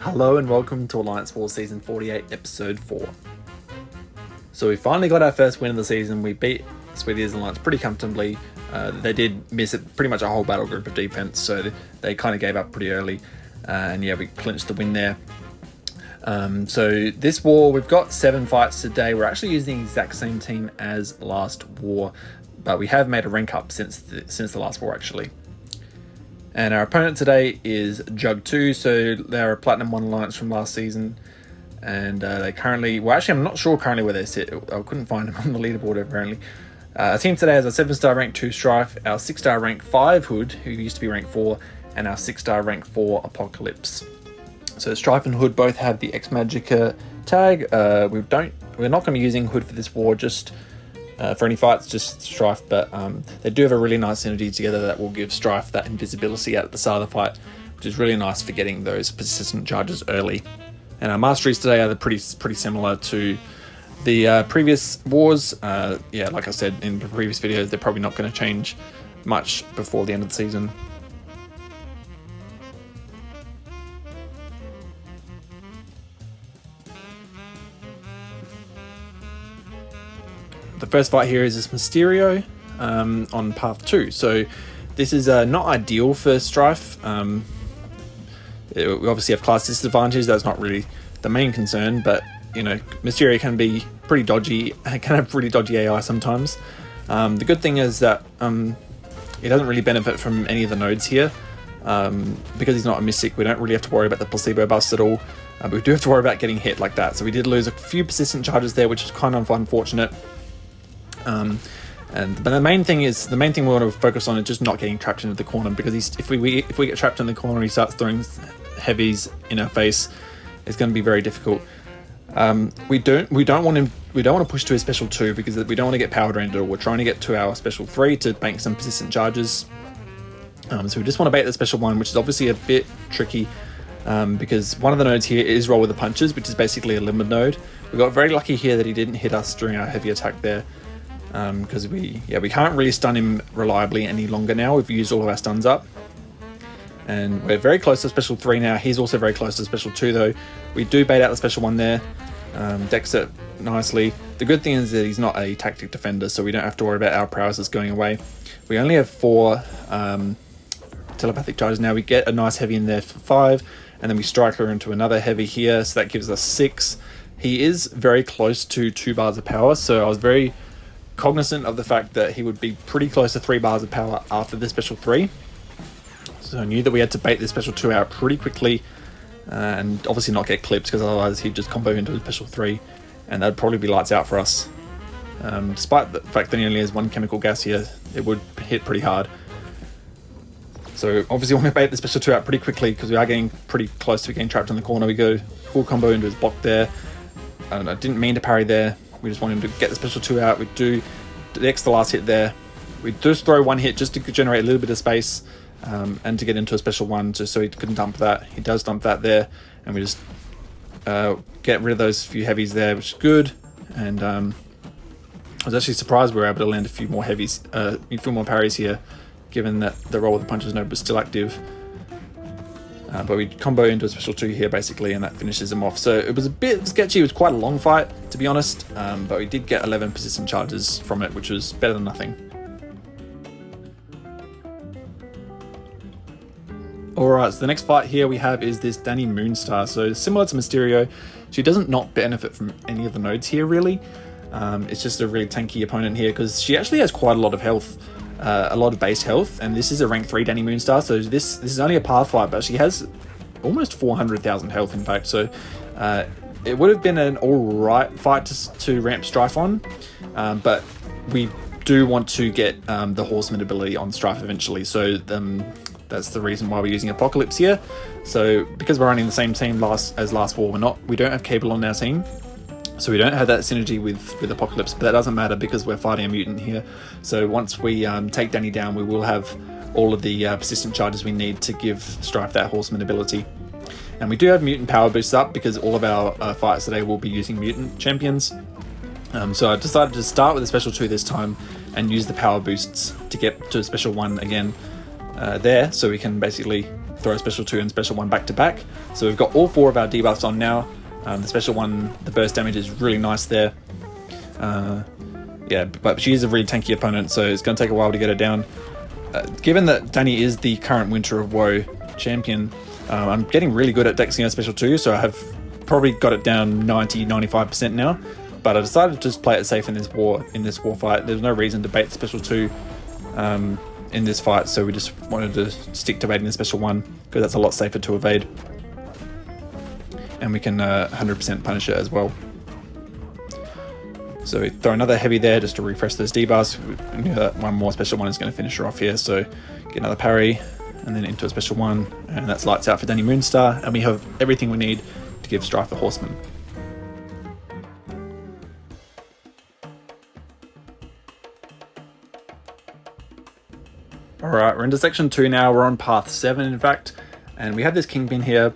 Hello and welcome to Alliance War Season 48, Episode 4. So we finally got our first win of the season. We beat Sweetie's Alliance pretty comfortably. They did miss pretty much a whole battle group of defense, so they kind of gave up pretty early. And yeah, we clinched the win there. So this war, we've got 7 fights today. We're actually using the exact same team as last war, but we have made a rank up since the last war actually. And our opponent today is Jug 2, so they're a Platinum 1 Alliance from last season. And they currently, well actually I'm not sure currently where they sit. I couldn't find them on the leaderboard apparently. Our team today has a 7-star rank 2 Stryfe, our 6-star rank 5 Hood, who used to be rank 4, and our 6-star rank 4 Apocalypse. So Stryfe and Hood both have the Ex-Magicka tag. We're not going to be using Hood for this war, just for any fights, just Stryfe, but they do have a really nice synergy together that will give Stryfe that invisibility at the start of the fight, which is really nice for getting those persistent charges early. And our masteries today are pretty similar to the previous wars. Yeah, like I said in the previous videos, they're probably not going to change much before the end of the season. The first fight here is this Mysterio on path 2. So this is not ideal for Stryfe. We obviously have class disadvantage. That's not really the main concern, but you know, Mysterio can be pretty dodgy. Can have pretty dodgy AI sometimes. The good thing is that he doesn't really benefit from any of the nodes here. Because he's not a mystic, we don't really have to worry about the placebo bust at all. But we do have to worry about getting hit like that. So we did lose a few persistent charges there, which is kind of unfortunate. But the main thing we want to focus on is just not getting trapped into the corner, because if we get trapped in the corner and he starts throwing heavies in our face, it's going to be very difficult. We don't want to push to a special 2 because we don't want to get power drained at all. We're trying to get to our special 3 to bank some persistent charges. So we just want to bait the special 1, which is obviously a bit tricky because one of the nodes here is roll with the punches, which is basically a limit node. We got very lucky here that he didn't hit us during our heavy attack there. Because we can't really stun him reliably any longer now. We've used all of our stuns up. And we're very close to special 3 now. He's also very close to special 2 though. We do bait out the special 1 there. Decks it nicely. The good thing is that he's not a tactic defender, so we don't have to worry about our prowess going away. We only have 4 telepathic charges now. We get a nice heavy in there for 5, and then we strike her into another heavy here, so that gives us 6. He is very close to 2 bars of power, so I was very cognizant of the fact that he would be pretty close to 3 bars of power after the special 3. So I knew that we had to bait the special 2 out pretty quickly and obviously not get clipped, because otherwise he'd just combo into a special 3 and that'd probably be lights out for us. Despite the fact that he only has 1 chemical gas here, it would hit pretty hard. So obviously we want to bait the special 2 out pretty quickly because we are getting pretty close to getting trapped in the corner. We go full combo into his block there. I didn't mean to parry there. We just want him to get the special 2 out. We do the extra last hit there. We just throw 1 hit just to generate a little bit of space and to get into a special 1 just so he couldn't dump that. He does dump that there, and we just get rid of those few heavies there, which is good. And I was actually surprised we were able to land a few more heavies, a few more parries here, given that the roll with the punches node was still active. But we combo into a special 2 here basically, and that finishes him off. So it was a bit sketchy. It was quite a long fight, to be honest, but we did get 11 persistent charges from it, which was better than nothing. Alright, so the next fight here we have is this Dani Moonstar. So similar to Mysterio, she doesn't not benefit from any of the nodes here really. It's just a really tanky opponent here because she actually has quite a lot of health. A lot of base health, and this is a rank 3 Dani Moonstar, so this is only a path fight, but she has almost 400,000 health in fact, so it would have been an alright fight to ramp Stryfe on, but we do want to get the Horseman ability on Stryfe eventually, so that's the reason why we're using Apocalypse here. So because we're running the same team as last war, we don't have Cable on our team. So we don't have that synergy with Apocalypse, but that doesn't matter because we're fighting a mutant here. So once we take Dani down, we will have all of the persistent charges we need to give Stryfe that Horseman ability. And we do have mutant power boosts up because all of our fights today will be using mutant champions. So I decided to start with a special 2 this time and use the power boosts to get to a special 1 again there, so we can basically throw a special 2 and special 1 back to back. So we've got all 4 of our debuffs on now. The special 1, the burst damage is really nice there. Yeah, but she is a really tanky opponent, so it's going to take a while to get her down. Given that Dani is the current Winter of Woe champion, I'm getting really good at dexing her special 2, so I have probably got it down 90-95% now. But I decided to just play it safe in this war fight. There's no reason to bait special 2 in this fight, so we just wanted to stick to baiting the special 1 because that's a lot safer to evade, and we can 100% punish it as well. So we throw another heavy there just to refresh those debuffs. We knew that one more special 1 is going to finish her off here, so get another parry and then into a special 1, and that's lights out for Dani Moonstar, and we have everything we need to give Stryfe the Horseman. Alright, we're into section 2 now. We're on path 7 in fact, and we have this Kingpin here.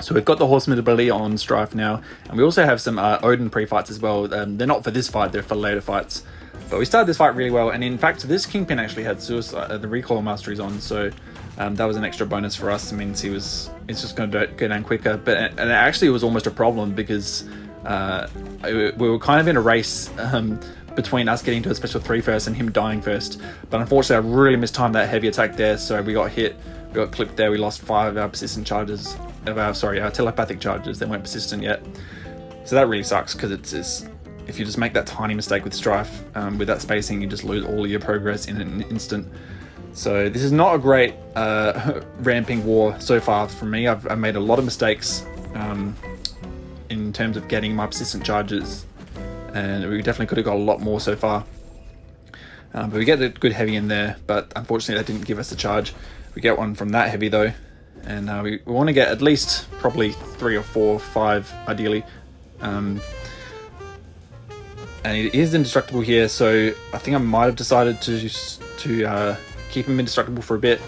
So we've got the Horseman ability on Stryfe now, and we also have some Odin pre-fights as well. They're not for this fight, they're for later fights. But we started this fight really well, and in fact this Kingpin actually had suicide, the recoil masteries on, so that was an extra bonus for us. It means it's just going to go down quicker. And it actually was almost a problem because we were kind of in a race between us getting to a special 3 first and him dying first. But unfortunately I really mistimed that heavy attack there, so we got hit, we got clipped there, we lost 5 of our persistent charges, our telepathic charges that weren't persistent yet. So that really sucks, because it's if you just make that tiny mistake with Stryfe, with that spacing, you just lose all of your progress in an instant. So this is not a great ramping war so far for me. I've made a lot of mistakes in terms of getting my persistent charges, and we definitely could have got a lot more so far. But we get a good heavy in there, but unfortunately that didn't give us a charge. We get one from that heavy though, and we want to get at least probably 3 or 4, 5 ideally. And it is indestructible here, so I think I might have decided to keep him indestructible for a bit.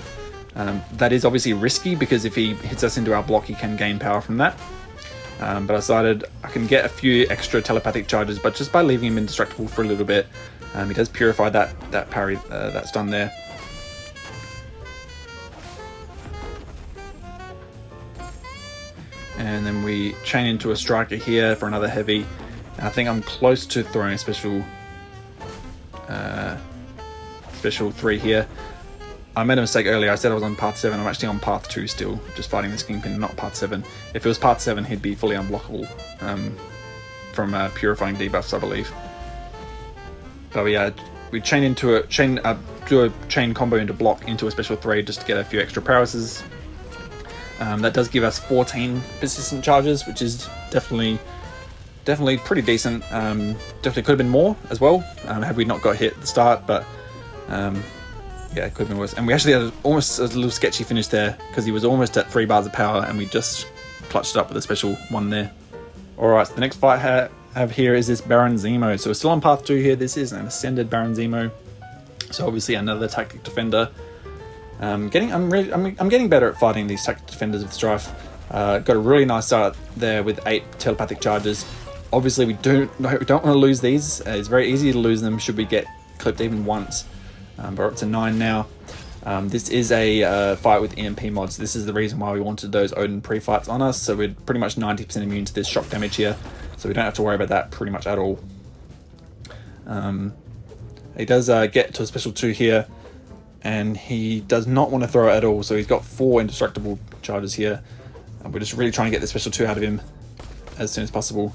That is obviously risky, because if he hits us into our block he can gain power from that. But I decided I can get a few extra telepathic charges, but just by leaving him indestructible for a little bit. He does purify that parry that's done there. And then we chain into a striker here for another heavy. And I think I'm close to throwing a special 3 here. I made a mistake earlier. I said I was on path 7. I'm actually on path 2 still, just fighting this Kingpin, not path 7. If it was path 7, he'd be fully unblockable from purifying debuffs, I believe. But we do a chain combo into block into a special 3 just to get a few extra prowesses. That does give us 14 persistent charges, which is definitely pretty decent. Definitely could have been more as well, had we not got hit at the start, but yeah, it could have been worse. And we actually had almost a little sketchy finish there, because he was almost at 3 bars of power and we just clutched it up with a special 1 there. Alright, so the next fight I have here is this Baron Zemo. So we're still on path 2 here. This is an ascended Baron Zemo, so obviously another tactic defender. I'm getting better at fighting these tactic defenders with Stryfe. Got a really nice start there with 8 telepathic charges. Obviously we don't want to lose these. It's very easy to lose them should we get clipped even once. But we're up to 9 now. This is a fight with EMP mods. This is the reason why we wanted those Odin pre-fights on us, so we're pretty much 90% immune to this shock damage here, so we don't have to worry about that pretty much at all. He does get to a special 2 here, and he does not want to throw it at all, so he's got 4 indestructible charges here, and we're just really trying to get the special 2 out of him as soon as possible.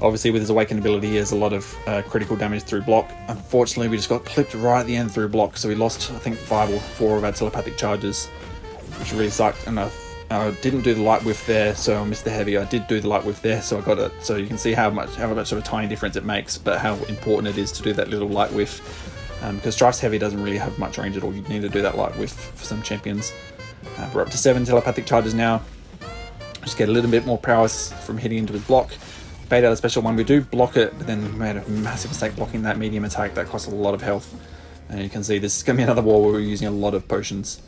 Obviously with his awakened ability he has a lot of critical damage through block. Unfortunately we just got clipped right at the end through block, so we lost I think 5 or 4 of our telepathic charges, which really sucked. And I didn't do the light whiff there, so I missed the heavy. I did do the light whiff there, so I got it. So you can see how much of a tiny difference it makes, but how important it is to do that little light whiff, because Stryfe's heavy doesn't really have much range at all. You need to do that light whiff for some champions. We're up to 7 telepathic charges now. Just get a little bit more prowess from hitting into his block. Bait out a special 1. We do block it, but then we made a massive mistake blocking that medium attack. That costs a lot of health. And you can see this is going to be another war where we're using a lot of potions.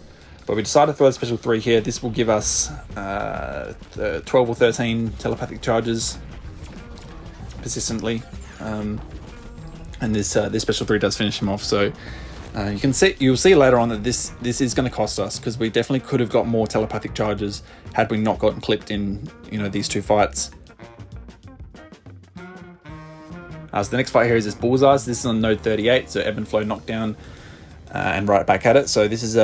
But we decided to throw a special 3 here. This will give us 12 or 13 telepathic charges persistently. And this special 3 does finish him off. So You'll see later on that this is going to cost us, because we definitely could have got more telepathic charges had we not gotten clipped in, you know, these two fights. So the next fight here is this Bullseye. So this is on node 38, so ebb and flow knockdown, and right back at it. So this is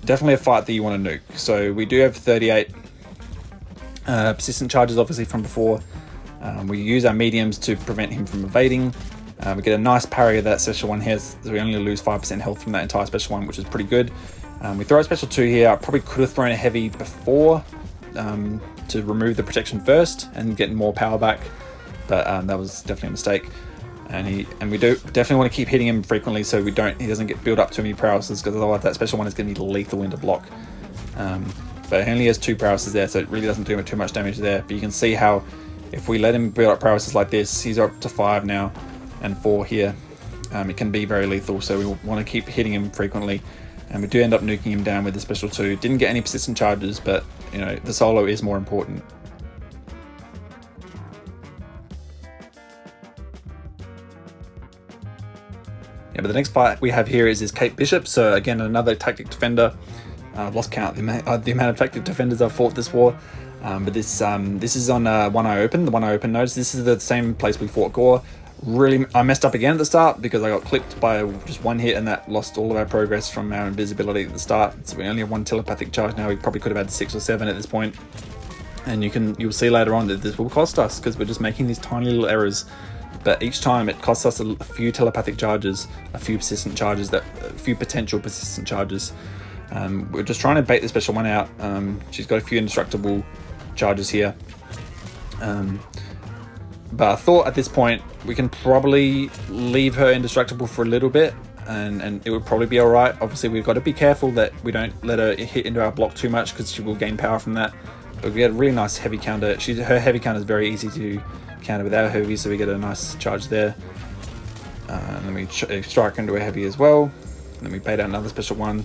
definitely a fight that you want to nuke. So we do have 38 persistent charges, obviously, from before. We use our mediums to prevent him from evading. We get a nice parry of that special one here, so we only lose 5% health from that entire special one, which is pretty good. We throw a special 2 here. I probably could have thrown a heavy before to remove the protection first and get more power back, but that was definitely a mistake. And we do definitely want to keep hitting him frequently so he doesn't get build up too many paralysis, because otherwise that special one is going to be lethal into block. But he only has 2 paralysis there, so it really doesn't do too much damage there. But you can see how if we let him build up paralysis like this, he's up to 5 now and 4 here. It can be very lethal, so we want to keep hitting him frequently. And we do end up nuking him down with the special 2. Didn't get any persistent charges, but you know, the solo is more important. Yeah, but the next fight we have here is Kate Bishop. So again, another tactic defender. I've lost count the amount of tactic defenders I've fought this war. But this is on One Eye Open, the One Eye Open nodes. This is the same place we fought Gore. Really, I messed up again at the start because I got clipped by just 1 hit, and that lost all of our progress from our invisibility at the start. So we only have 1 telepathic charge now. We probably could have had 6 or 7 at this point. And you'll see later on that this will cost us, because we're just making these tiny little errors. But each time it costs us a few telepathic charges, a few persistent charges, a few potential persistent charges. We're just trying to bait the special one out. She's got a few indestructible charges here. But I thought at this point we can probably leave her indestructible for a little bit, and it would probably be alright. Obviously we've got to be careful that we don't let her hit into our block too much, because she will gain power from that. But we get a really nice heavy counter. Her heavy counter is very easy to counter with our heavy, so we get a nice charge there. And then we strike into a heavy as well. And then we bait out another special one.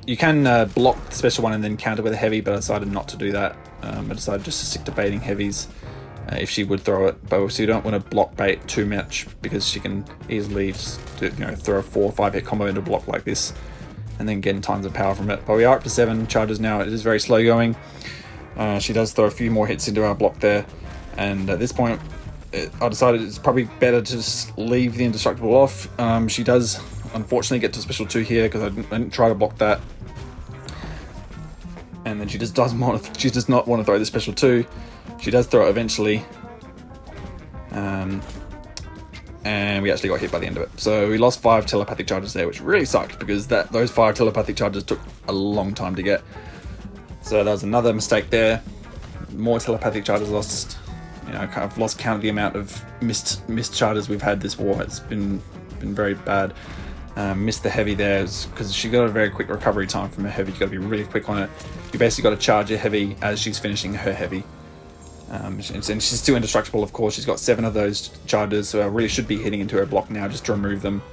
You can block the special one and then counter with a heavy, but I decided not to do that. I decided just to stick to baiting heavies if she would throw it. But obviously you don't want to block bait too much, because she can easily just throw a 4 or 5 hit combo into block like this and then getting tons of power from it. But we are up to 7 charges now. It is very slow going. She does throw a few more hits into our block there, and at this point I decided it's probably better to just leave the indestructible off. She does unfortunately get to special 2 here, because I didn't try to block that, and then she just does not want to throw the special 2. She does throw it eventually, and we actually got hit by the end of it. So we lost 5 telepathic charges there, which really sucked, because those 5 telepathic charges took a long time to get. So that was another mistake there. More telepathic charges lost. I've lost count of the amount of missed charges we've had this war. It's been very bad. Missed the heavy there because she got a very quick recovery time from her heavy. You got to be really quick on it. You basically got to charge your heavy as she's finishing her heavy. And she's still indestructible, of course. She's got 7 of those charges, so I really should be hitting into her block now just to remove them.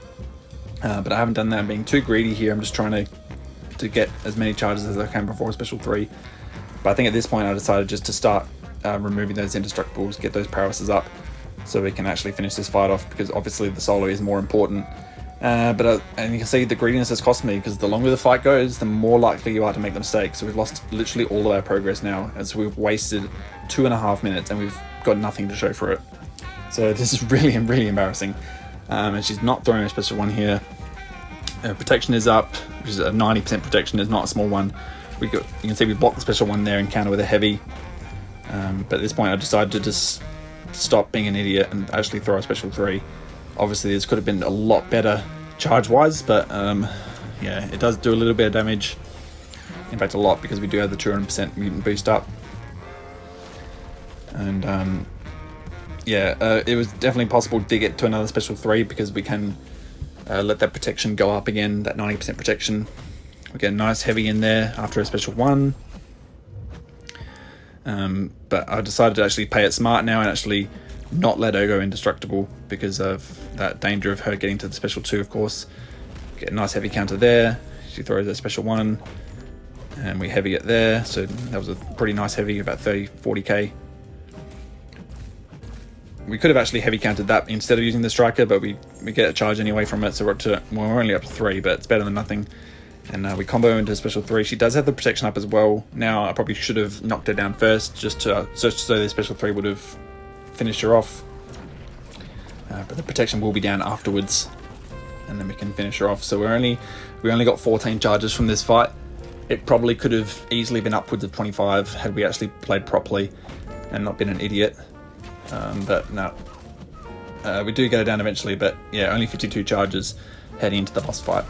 But I haven't done that. I'm being too greedy here. I'm just trying to get as many charges as I can before special 3. But I think at this point I decided just to start removing those indestructibles, get those paralysis up, so we can actually finish this fight off, because obviously the solo is more important. And you can see the greediness has cost me, because the longer the fight goes, the more likely you are to make the mistake. So we've lost literally all of our progress now, as we've wasted 2.5 minutes and we've got nothing to show for it. So this is really embarrassing. And she's not throwing a special one here. Protection is up, which is a 90% protection. It's not a small one. You can see we blocked the special one there and counter with a heavy. But at this point I decided to just stop being an idiot and actually throw a special 3. Obviously this could have been a lot better charge wise, but yeah, it does do a little bit of damage. In fact, a lot, because we do have the 200% mutant boost up. And yeah, it was definitely possible to get to another special 3, because we can let that protection go up again, that 90% protection. We get a nice heavy in there after a special 1. But I decided to actually play it smart now and actually not let her go indestructible, because of that danger of her getting to the special 2, of course. Get a nice heavy counter there. She throws a special 1 and we heavy it there. So that was a pretty nice heavy, about 30-40k. we could have actually heavy counted that instead of using the striker, but we get a charge anyway from it, so we're only up to 3, but it's better than nothing. And we combo into special 3. She does have the protection up as well. Now I probably should have knocked her down first, just so the special 3 would have finished her off. But the protection will be down afterwards, and then we can finish her off. So we only got 14 charges from this fight. It probably could have easily been upwards of 25 had we actually played properly and not been an idiot. But no, we do get her down eventually. But yeah, only 52 charges heading into the boss fight.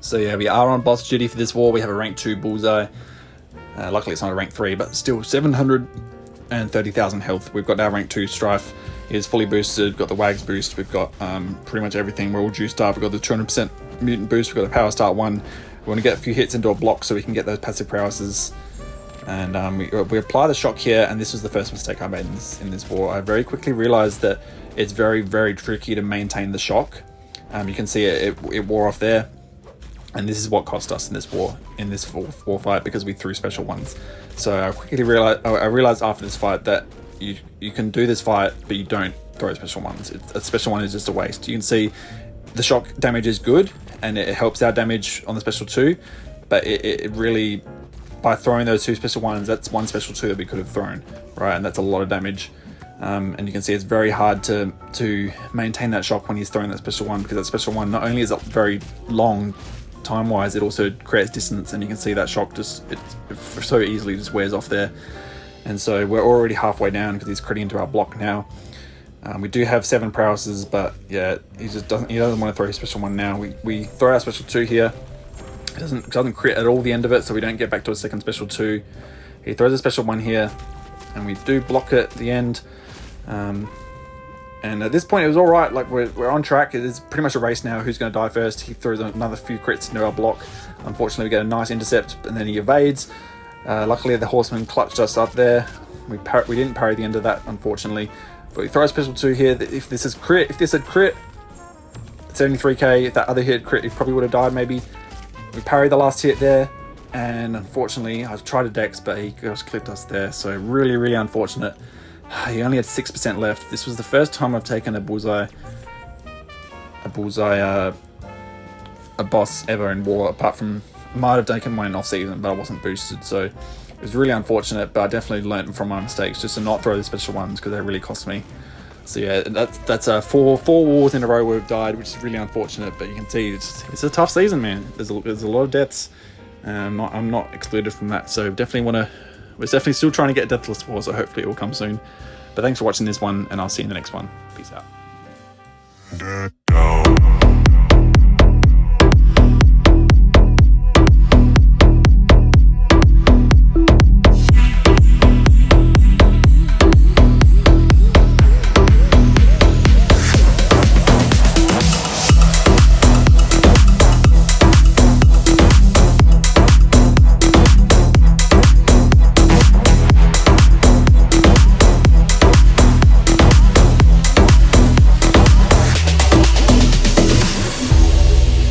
So yeah, we are on boss duty for this war. We have a rank 2 Bullseye. Luckily it's not a rank 3, but still 730,000 health. We've got our rank 2 Stryfe. He is fully boosted, got the Wags boost, we've got pretty much everything. We're all juiced up. We've got the 200% mutant boost, we've got the power start 1. We want to get a few hits into a block so we can get those passive prowesses. And we apply the shock here, and this was the first mistake I made in this war. I very quickly realized that it's very, very tricky to maintain the shock. You can see it wore off there. And this is what cost us in this war, in this war fight, because we threw special ones. So I quickly realized after this fight that you can do this fight, but you don't throw special ones. A special one is just a waste. You can see the shock damage is good, and it helps our damage on the special 2, but it really, by throwing those 2 special ones, that's 1 special 2 that we could have thrown, right? And that's a lot of damage. And you can see it's very hard to maintain that shock when he's throwing that special 1, because that special 1 not only is it very long time-wise, it also creates distance, and you can see that shock it so easily just wears off there. And so we're already halfway down because he's critting into our block now. We do have 7 prowesses, but yeah, he doesn't want to throw his special 1 now. We throw our special 2 here. It doesn't crit at all the end of it, so we don't get back to a second special 2. He throws a special 1 here, and we do block it at the end. And at this point it was all right. Like we're on track. It is pretty much a race now. Who's going to die first? He throws another few crits into our block. Unfortunately, we get a nice intercept, and then he evades. Luckily, the horseman clutched us up there. We didn't parry the end of that, unfortunately. But we throw a special 2 here. If this had crit, 73k. If that other hit crit, he probably would have died maybe. We parried the last hit there, and unfortunately, I tried to dex, but he just clipped us there. So really, really unfortunate. He only had 6% left. This was the first time I've taken a bullseye boss ever in war, apart from might have taken one in off season, but I wasn't boosted, so it was really unfortunate. But I definitely learned from my mistakes just to not throw the special ones, because they really cost me. So yeah, that's four wars in a row where we've died, which is really unfortunate. But you can see it's a tough season, man. There's a lot of deaths. I'm not excluded from that, so we're definitely still trying to get Deathless War, so hopefully it will come soon. But thanks for watching this one, and I'll see you in the next one. Peace out.